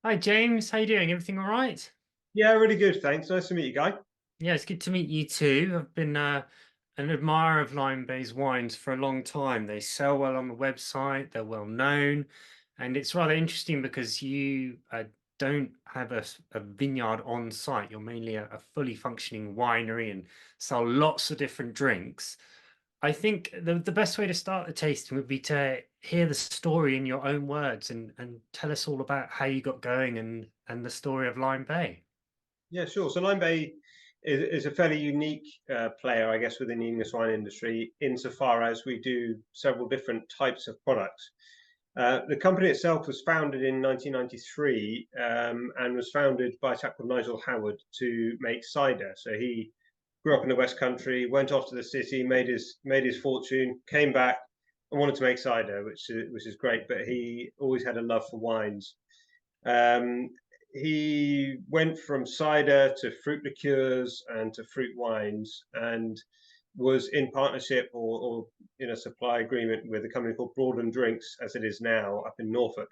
Hi James, how you doing? Everything all right? Yeah, really good. Thanks. Nice to meet you, Guy. Yeah, it's good to meet you too. I've been an admirer of Lyme-based wines for a long time. They sell well on the website, they're well known, and it's rather interesting because you don't have a vineyard on site. You're mainly a fully functioning winery and sell lots of different drinks. I think the best way to start the tasting would be to hear the story in your own words and tell us all about how you got going and the story of Lyme Bay. Yeah, sure. So Lyme Bay is a fairly unique player, I guess, within the English wine industry, insofar as we do several different types of products. The company itself was founded in 1993 and was founded by a chap called Nigel Howard to make cider. So he grew up in the West Country, went off to the city, made his fortune, came back and wanted to make cider, which is great. But he always had a love for wines. Um, he went from cider to fruit liqueurs and to fruit wines, and was in partnership or in a supply agreement with a company called Broad Drinks, as it is now, up in Norfolk.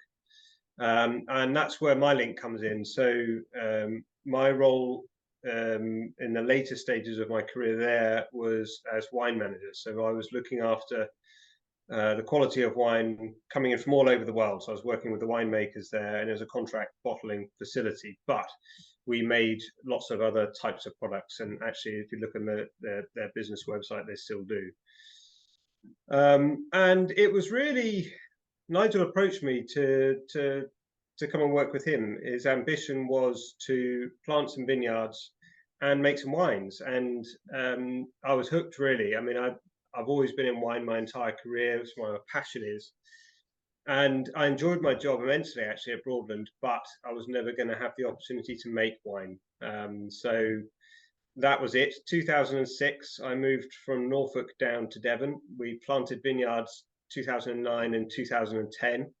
And that's where my link comes in. So my role in the later stages of my career there was as wine manager. So I was looking after the quality of wine coming in from all over the world. So I was working with the winemakers there, and it was a contract bottling facility. But we made lots of other types of products, and actually, if you look on their business website, they still do. And it was really Nigel approached me to come and work with him. His ambition was to plant some vineyards and make some wines, and I was hooked. Really, I mean, I've always been in wine my entire career. It's where my passion is, and I enjoyed my job immensely actually at Broadland. But I was never going to have the opportunity to make wine. So that was it. 2006, I moved from Norfolk down to Devon. We planted vineyards 2009 and 2010.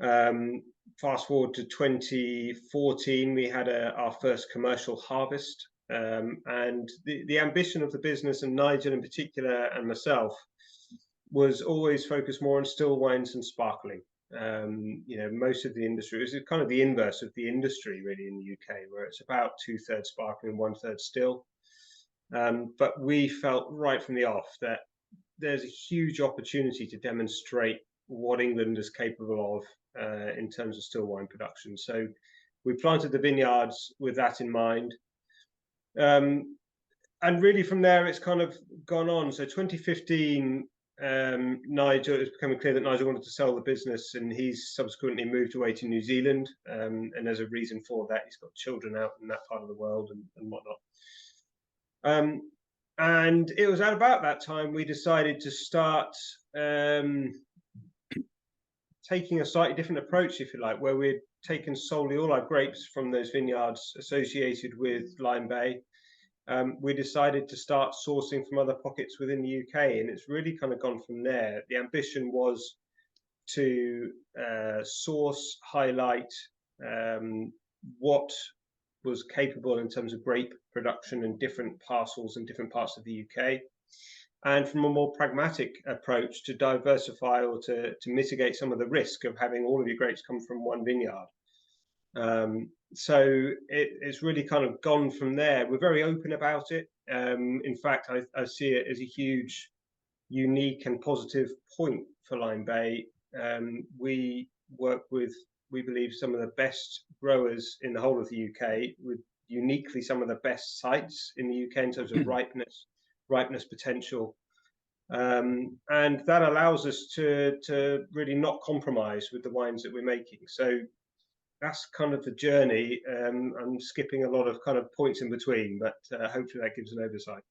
Um, Fast forward to 2014, we had our first commercial harvest. And the ambition of the business, and Nigel in particular, and myself, was always focused more on still wines and sparkling. Most of the industry is kind of the inverse of the industry, really, in the UK, where it's about two-thirds sparkling and one-third still. But we felt right from the off that there's a huge opportunity to demonstrate what England is capable of in terms of still wine production. So we planted the vineyards with that in mind. Um, and really from there, it's kind of gone on. So 2015, Nigel, it's becoming clear that Nigel wanted to sell the business, and he's subsequently moved away to New Zealand. And there's a reason for that. He's got children out in that part of the world and whatnot. Um, and it was at about that time we decided to start taking a slightly different approach, if you like, where we'd taken solely all our grapes from those vineyards associated with Lyme Bay. We decided to start sourcing from other pockets within the UK, and it's really kind of gone from there. The ambition was to source, highlight what was capable in terms of grape production in different parcels in different parts of the UK, and from a more pragmatic approach to diversify or to mitigate some of the risk of having all of your grapes come from one vineyard. So it's really kind of gone from there. We're very open about it. In fact, I see it as a huge, unique and positive point for Lyme Bay. We work with, we believe, some of the best growers in the whole of the UK, with uniquely some of the best sites in the UK in terms of ripeness potential. And that allows us to really not compromise with the wines that we're making. So that's kind of the journey. I'm skipping a lot of kind of points in between, but hopefully that gives an oversight.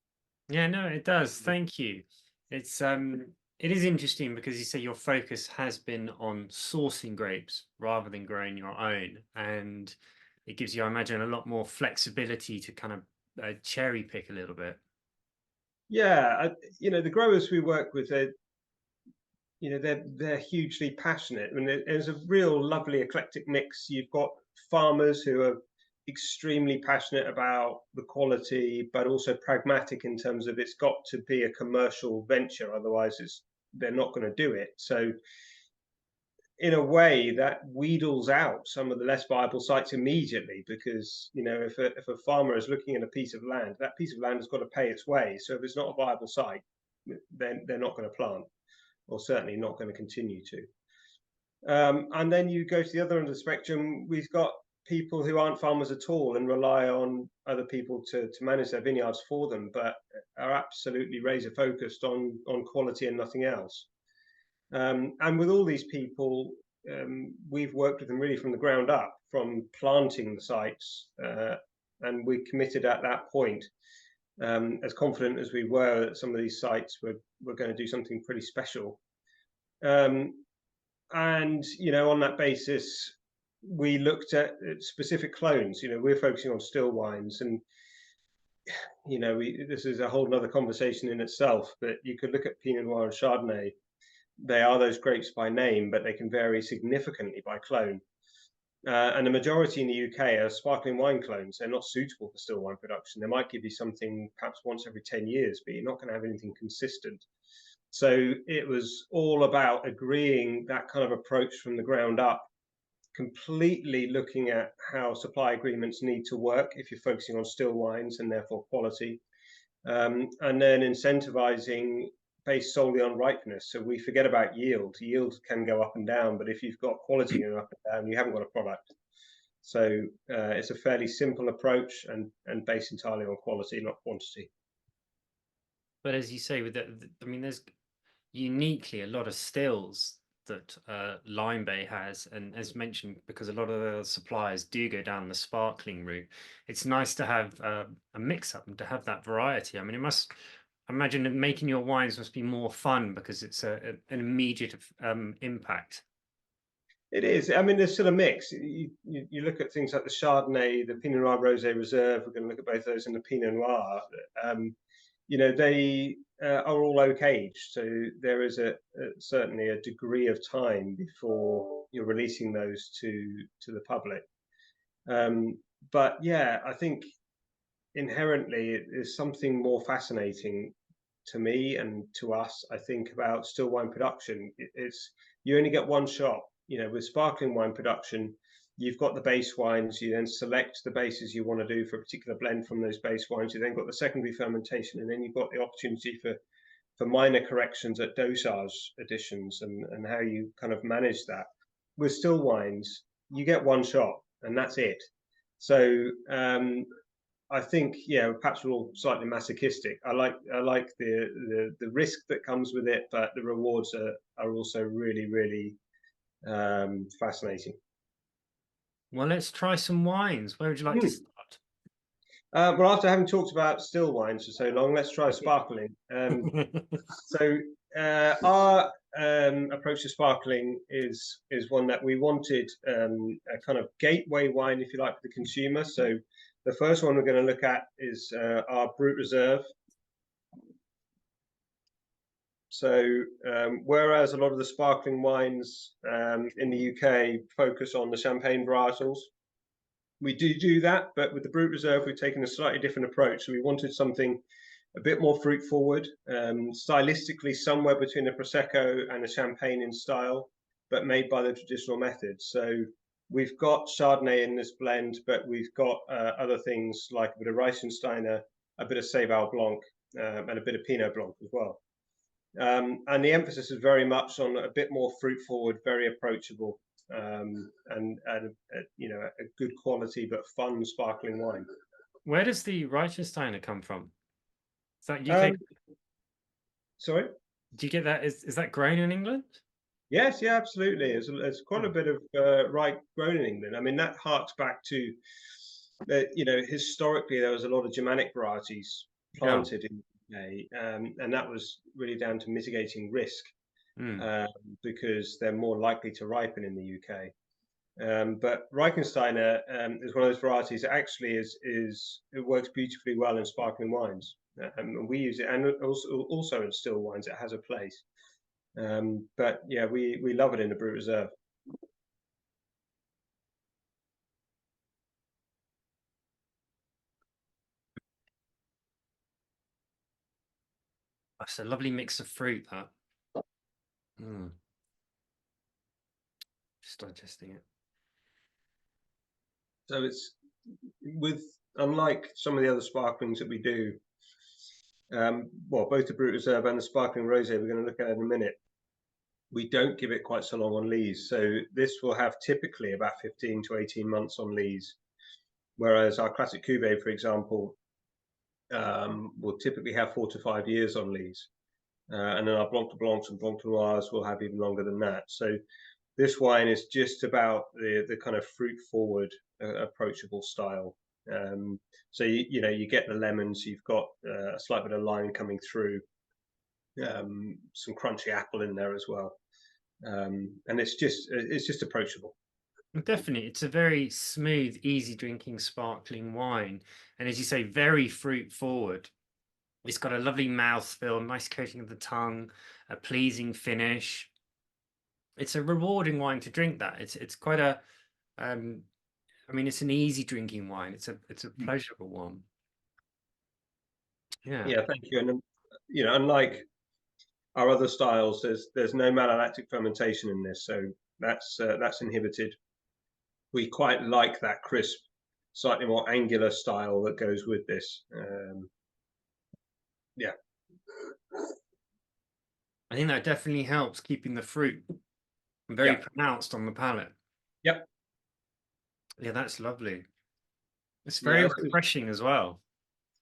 Yeah, no, it does. Thank you. It's it is interesting because you say your focus has been on sourcing grapes rather than growing your own, and it gives you, I imagine, a lot more flexibility to kind of cherry pick a little bit. Yeah, the growers we work with, they're hugely passionate, and there's a real lovely eclectic mix. You've got farmers who are extremely passionate about the quality, but also pragmatic in terms of it's got to be a commercial venture, otherwise they're not going to do it. So in a way that wheedles out some of the less viable sites immediately, because if a farmer is looking at a piece of land, that piece of land has got to pay its way. So if it's not a viable site, then they're not going to plant, or certainly not going to continue to. And then you go to the other end of the spectrum. We've got people who aren't farmers at all and rely on other people to manage their vineyards for them, but are absolutely razor focused on quality and nothing else. And with all these people, we've worked with them really from the ground up, from planting the sites, and we committed at that point, as confident as we were that some of these sites were going to do something pretty special. And on that basis, we looked at specific clones. We're focusing on still wines, and this is a whole other conversation in itself. But you could look at Pinot Noir and Chardonnay. They are those grapes by name, but they can vary significantly by clone. And the majority in the UK are sparkling wine clones. They're not suitable for still wine production. They might give you something perhaps once every 10 years, but you're not going to have anything consistent. So it was all about agreeing that kind of approach from the ground up, completely looking at how supply agreements need to work if you're focusing on still wines and therefore quality, and then incentivizing based solely on ripeness. So we forget about yield. Yield can go up and down, but if you've got quality going up and down, you haven't got a product. So it's a fairly simple approach and based entirely on quality, not quantity. But as you say, with I mean, there's uniquely a lot of stills that Lyme Bay has, and as mentioned, because a lot of the suppliers do go down the sparkling route, it's nice to have a mix-up and to have that variety. I mean, it must, I imagine that making your wines must be more fun because it's an immediate impact. It is. I mean, there's still a mix. You look at things like the Chardonnay, the Pinot Noir Rosé Reserve. We're going to look at both those in the Pinot Noir. They are all oak aged, so there is certainly a degree of time before you're releasing those to the public. But yeah, I think inherently it is something more fascinating to me and to us, I think, about still wine production. It's you only get one shot. With sparkling wine production, you've got the base wines. You then select the bases you want to do for a particular blend from those base wines. You then got the secondary fermentation, and then you've got the opportunity for minor corrections at dosage additions and how you kind of manage that. With still wines, you get one shot, and that's it. So I think, perhaps we're all slightly masochistic. I like the risk that comes with it, but the rewards are also really, really fascinating. Well, let's try some wines. Where would you like to start? Well, after having talked about still wines for so long, let's try sparkling. So our approach to sparkling is one that we wanted a kind of gateway wine, if you like, for the consumer. So the first one we're going to look at is our Brut Reserve. So whereas a lot of the sparkling wines in the UK focus on the champagne varietals, we do that, but with the Brut Reserve, we've taken a slightly different approach. So we wanted something a bit more fruit forward, stylistically somewhere between a Prosecco and a champagne in style, but made by the traditional methods. So we've got Chardonnay in this blend, but we've got other things like a bit of Reichensteiner, a bit of Seyval Blanc, and a bit of Pinot Blanc as well. And the emphasis is very much on a bit more fruit forward, very approachable, and a good quality but fun sparkling wine. Where does the Reichensteiner come from? Is that UK? Sorry? Do you get that? Is that grown in England? Yes, yeah, absolutely. There's quite a bit of rye grown in England. I mean, that harks back to historically there was a lot of Germanic varieties planted in the UK, and that was really down to mitigating risk because they're more likely to ripen in the UK. But Reichensteiner is one of those varieties that actually it works beautifully well in sparkling wines, and we use it, and also in still wines. It has a place, but yeah, we love it in the Brut Reserve. That's a lovely mix of fruit, that. Just digesting it. So it's unlike some of the other sparklings that we do, well, both the Brut Reserve and the sparkling rosé we're going to look at in a minute, we don't give it quite so long on lees. So this will have typically about 15 to 18 months on lees, whereas our classic cuvee, for example, will typically have 4 to 5 years on lees. And then our Blanc de Blancs and Blanc de Noirs will have even longer than that. So this wine is just about the kind of fruit forward, approachable style. So you get the lemons, you've got a slight bit of lime coming through, some crunchy apple in there as well, and it's just approachable. Definitely, it's a very smooth, easy drinking sparkling wine, and as you say, very fruit forward. It's got a lovely mouthfeel, nice coating of the tongue, a pleasing finish. It's a rewarding wine to drink. That it's quite a, I mean, it's an easy drinking wine. It's a pleasurable one. Yeah. Yeah, thank you. And unlike our other styles, there's no malolactic fermentation in this, so that's inhibited. We quite like that crisp, slightly more angular style that goes with this. Yeah. I think that definitely helps keeping the fruit very Yeah. pronounced on the palate. Yep. Yeah, that's lovely. It's very Yeah. refreshing as well.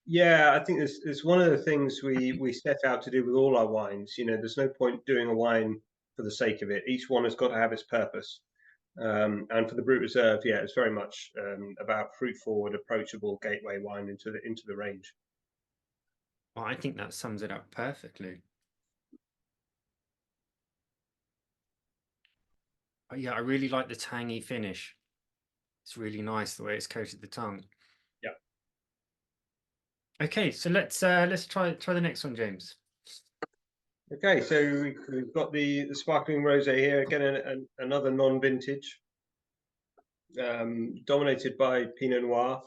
Yeah, I think it's one of the things we set out to do with all our wines. There's no point doing a wine for the sake of it. Each one has got to have its purpose. And for the Brut Reserve, yeah, it's very much about fruit forward, approachable gateway wine into the range. Well, I think that sums it up perfectly. Yeah, I really like the tangy finish. It's really nice the way it's coated the tongue. Yeah. Okay, so let's try the next one, James. Okay, so we've got the sparkling rosé here again, another non-vintage, dominated by Pinot Noir.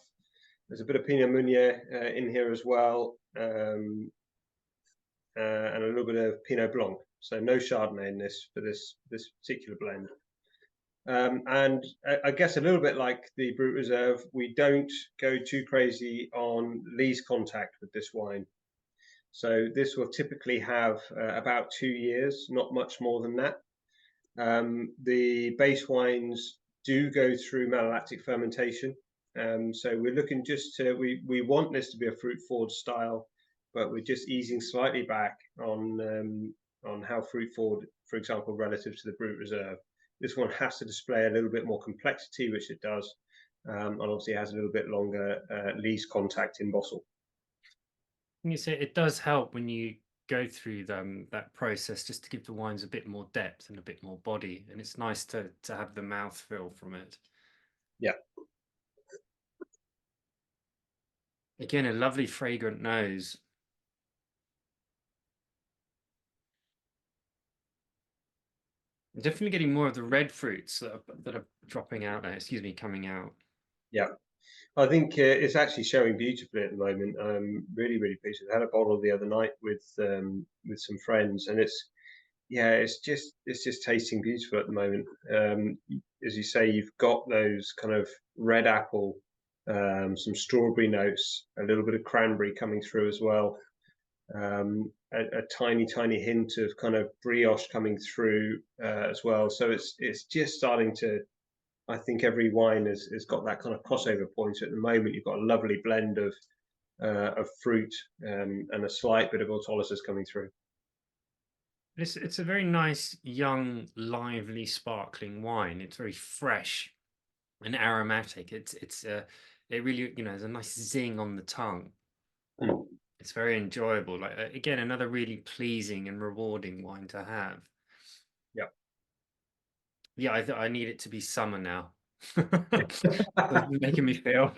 There's a bit of Pinot Meunier in here as well, and a little bit of Pinot Blanc. So no Chardonnay in this for this particular blend. And I guess a little bit like the Brut Reserve, we don't go too crazy on lees contact with this wine. So this will typically have about 2 years, not much more than that. The base wines do go through malolactic fermentation. So we're looking we want this to be a fruit forward style, but we're just easing slightly back on how fruit forward, for example, relative to the Brut Reserve. This one has to display a little bit more complexity, which it does, and obviously has a little bit longer lees contact in bottle. You say it does help when you go through that process just to give the wines a bit more depth and a bit more body, and it's nice to have the mouthfeel from it. Yeah. Again, a lovely fragrant nose. I'm definitely getting more of the red fruits that are dropping out there. Excuse me, coming out. Yeah. I think it's actually showing beautifully at the moment. I'm really, really pleased. I had a bottle the other night with some friends, and it's just tasting beautiful at the moment. As you say, you've got those kind of red apple, some strawberry notes, a little bit of cranberry coming through as well. A tiny hint of kind of brioche coming through as well. So it's just starting to. I think every wine has got that kind of crossover point. So at the moment, you've got a lovely blend of fruit and a slight bit of autolysis coming through. It's a very nice, young, lively, sparkling wine. It's very fresh and aromatic. It really, there's a nice zing on the tongue. Mm. It's very enjoyable. Like again, another really pleasing and rewarding wine to have. Yeah. Yeah, I need it to be summer now. Making me feel.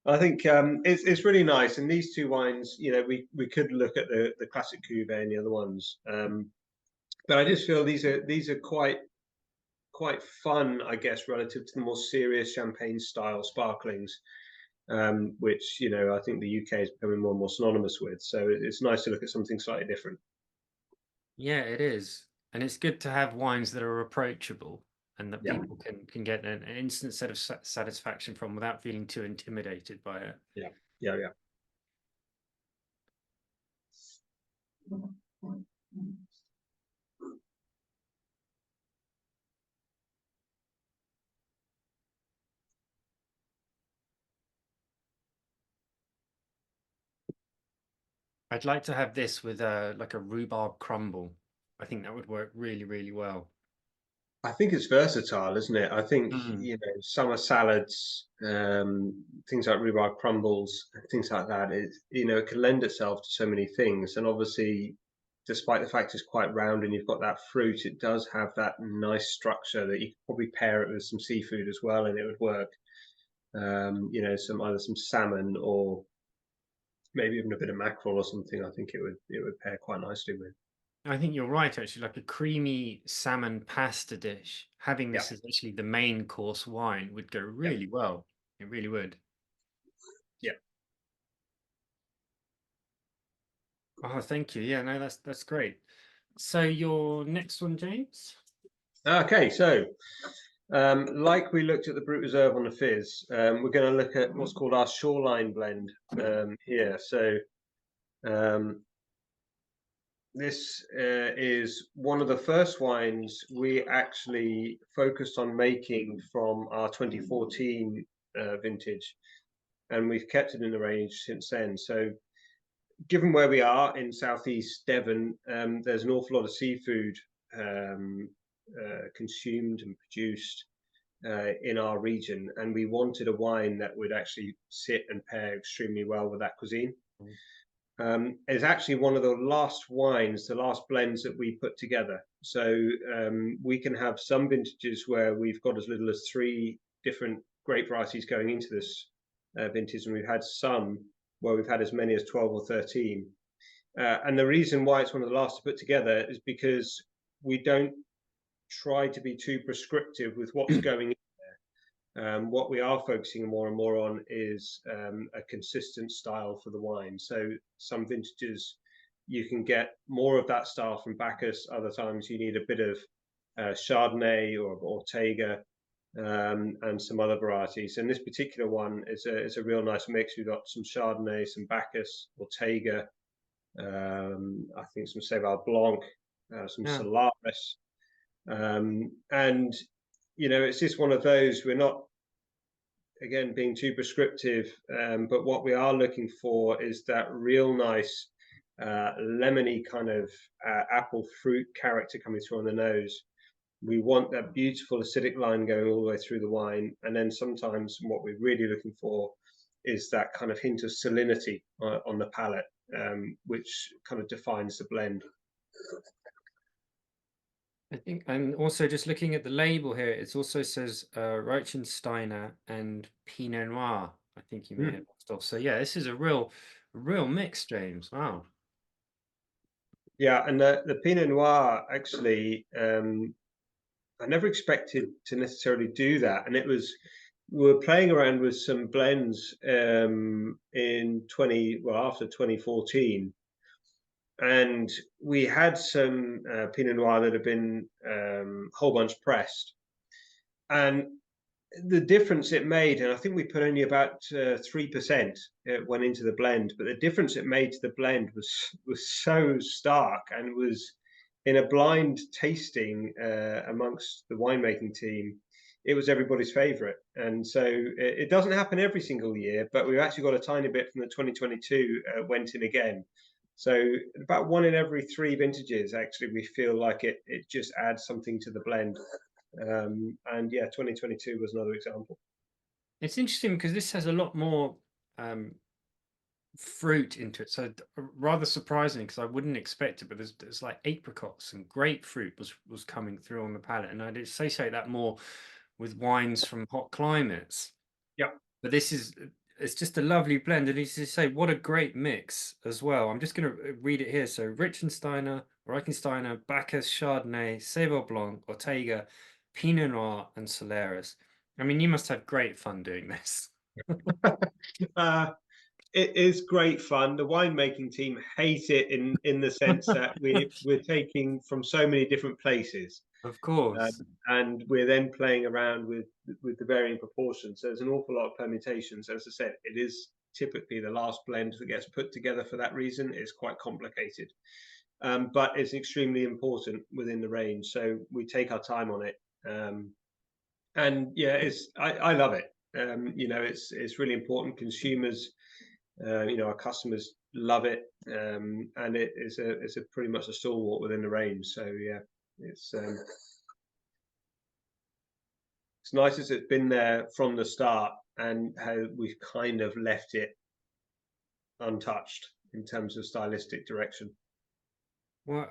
I think it's really nice. And these two wines, we could look at the classic cuvee and the other ones, but I just feel these are quite fun, I guess, relative to the more serious champagne style sparklings, which I think the UK is becoming more and more synonymous with. So it's nice to look at something slightly different. Yeah, it is. And it's good to have wines that are approachable and that Yeah, people can get an instant set of satisfaction from without feeling too intimidated by it. yeah, yeah, yeah. I'd like to have this with like a rhubarb crumble. I think that would work really, really well. I think it's versatile, isn't it? I think, Mm. summer salads, things like rhubarb crumbles, things like that. It can lend itself to so many things. And obviously, despite the fact it's quite round and you've got that fruit, it does have that nice structure that you could probably pair it with some seafood as well, and it would work. Either some salmon or maybe even a bit of mackerel or something. I think it would pair quite nicely with. I think you're right, actually. Like a creamy salmon pasta dish, having Yeah, this as actually the main course wine would go yeah, really well. It really would. yeah. Oh, thank you. Yeah, no, that's great. So your next one, James? Okay, so like we looked at the Brut Reserve on the fizz, we're going to look at what's called our Shoreline blend here. So um, this is one of the first wines we actually focused on making from our 2014 vintage, and we've kept it in the range since then. So given where we are in southeast Devon, there's an awful lot of seafood um, consumed and produced in our region, and we wanted a wine that would actually sit and pair extremely well with that cuisine. Mm. It's actually one of the last wines, the last blends that we put together. So we can have some vintages where we've got as little as 3 different grape varieties going into this vintage, and we've had some where we've had as many as 12 or 13. And the reason why it's one of the last to put together is because we don't try to be too prescriptive with what's going in. What we are focusing more and more on is a consistent style for the wine. So some vintages you can get more of that style from Bacchus. Other times you need a bit of Chardonnay or Ortega and some other varieties. And this particular one is a real nice mix. We've got some Chardonnay, some Bacchus, Ortega, I think some Sauvignon Blanc, some Yeah. Solaris, and it's just one of those. We're not again being too prescriptive, but what we are looking for is that real nice lemony kind of apple fruit character coming through on the nose. We want that beautiful acidic line going all the way through the wine, and then sometimes what we're really looking for is that kind of hint of salinity on the palate, which kind of defines the blend. I think I'm also just looking at the label here. It also says Reichensteiner and Pinot Noir. I think you may have Mm. left off. So yeah, this is a real mix, James. Wow. Yeah, and the Pinot Noir actually, I never expected to necessarily do that, and we were playing around with some blends after 2014, and we had some Pinot Noir that had been whole bunch pressed, and the difference it made, and I think we put only about 3% went into the blend, but the difference it made to the blend was so stark, and was in a blind tasting amongst the winemaking team. It was everybody's favorite, and so it doesn't happen every single year, but we've actually got a tiny bit from the 2022 went in again. So about 1 in every 3 vintages, actually, we feel like it just adds something to the blend. And yeah, 2022 was another example. It's interesting because this has a lot more um, fruit into it. So rather surprising because I wouldn't expect it, but there's like apricots and grapefruit was coming through on the palate, and I'd associate that more with wines from hot climates. Yeah. But this is it's just a lovely blend, and as you say, what a great mix as well. I'm just going to read it here. So Reichensteiner, Bacchus, Chardonnay, Sauvignon Blanc, Ortega, Pinot Noir, and Solaris. I mean, you must have great fun doing this. Uh, it is great fun. The winemaking team hate it in the sense that we're taking from so many different places, Of um, course. and we're then playing around with the varying proportions. So there's an awful lot of permutations. As I said, it is typically the last blend that gets put together for that reason. It's quite complicated, but it's extremely important within the range. So we take our time on it, and yeah, I love it. It's really important. Consumers, our customers love it, and it's a pretty much a stalwart within the range. So yeah, it's um, it's nice as it's been there from the start, and how we've kind of left it untouched in terms of stylistic direction. Well,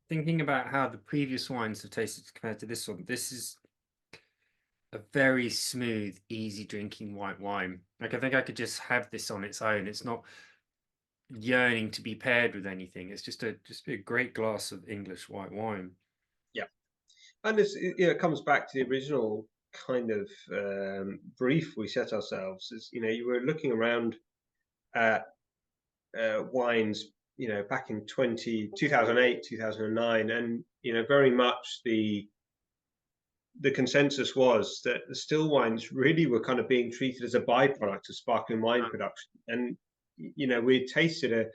thinking about how the previous wines have tasted compared to this one, this is a very smooth, easy drinking white wine. Like I think I could just have this on its own. It's not yearning to be paired with anything. It's just be a great glass of English white wine. Yeah, and it comes back to the original kind of brief we set ourselves. Is you were looking around at wines, back in 2008, 2009, and very much the consensus was that the still wines really were kind of being treated as a byproduct of sparkling wine production. And we tasted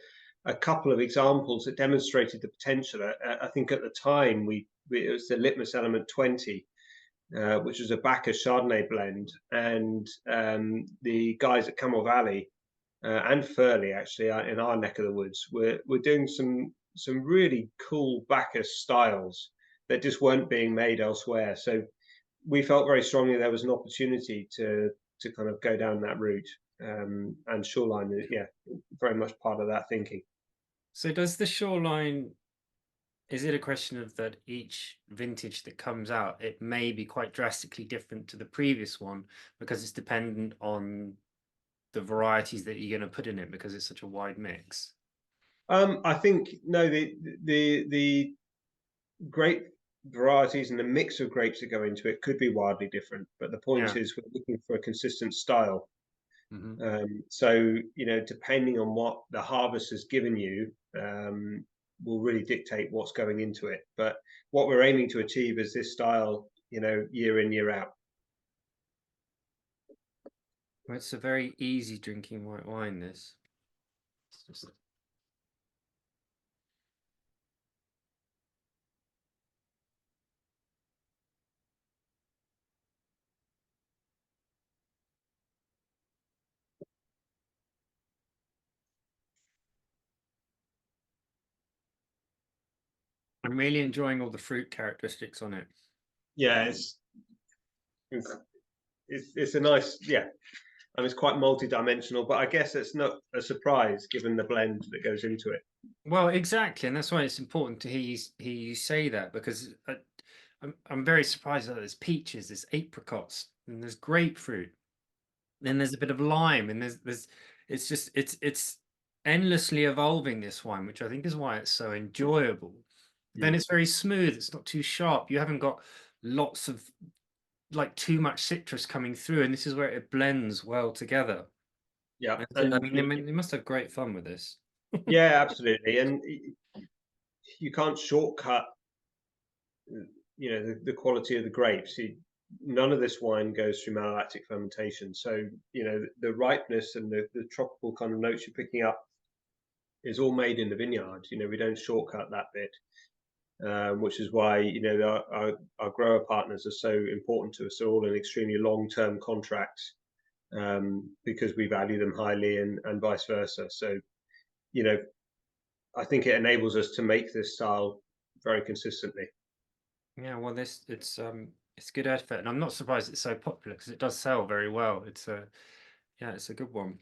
a couple of examples that demonstrated the potential. I think at the time it was the Litmus Element 20, which was a Bacchus Chardonnay blend, and the guys at Camel Valley and Furley, actually, in our neck of the woods, we're doing some really cool Bacchus styles that just weren't being made elsewhere. So we felt very strongly there was an opportunity to kind of go down that route. And Shoreline, yeah, very much part of that thinking. So does the Shoreline, is it a question of that each vintage that comes out, it may be quite drastically different to the previous one because it's dependent on the varieties that you're going to put in it because it's such a wide mix? I think no, the grape varieties and the mix of grapes that go into it could be wildly different. But the point Yeah. is, we're looking for a consistent style. Hmm. So, depending on what the harvest has given you, will really dictate what's going into it. But what we're aiming to achieve is this style, year in, year out. Well, it's a very easy drinking white wine, this. It's just, I'm really enjoying all the fruit characteristics on it. Yeah, it's, it's a nice, yeah. And it's quite multi-dimensional, but I guess it's not a surprise given the blend that goes into it. Well, exactly, and that's why it's important to hear you say that because I'm very surprised that there's peaches, there's apricots, and there's grapefruit, then there's a bit of lime, and there's it's endlessly evolving this wine, which I think is why it's so enjoyable. Then Mm. it's very smooth. It's not too sharp. You haven't got lots of like too much citrus coming through, and this is where it blends well together. Yeah, And so, I and mean, they must have great fun with this. yeah, absolutely. And you can't shortcut, the quality of the grapes. None of this wine goes through malolactic fermentation. So, the ripeness and the tropical kind of notes you're picking up is all made in the vineyard. We don't shortcut that bit, which is why, our grower partners are so important to us. They're all in extremely long-term contracts, because we value them highly, and vice versa. So, you know, I think it enables us to make this style very consistently. Yeah, well, this it's good effort, and I'm not surprised it's so popular because it does sell very well. It's a yeah, it's a good one.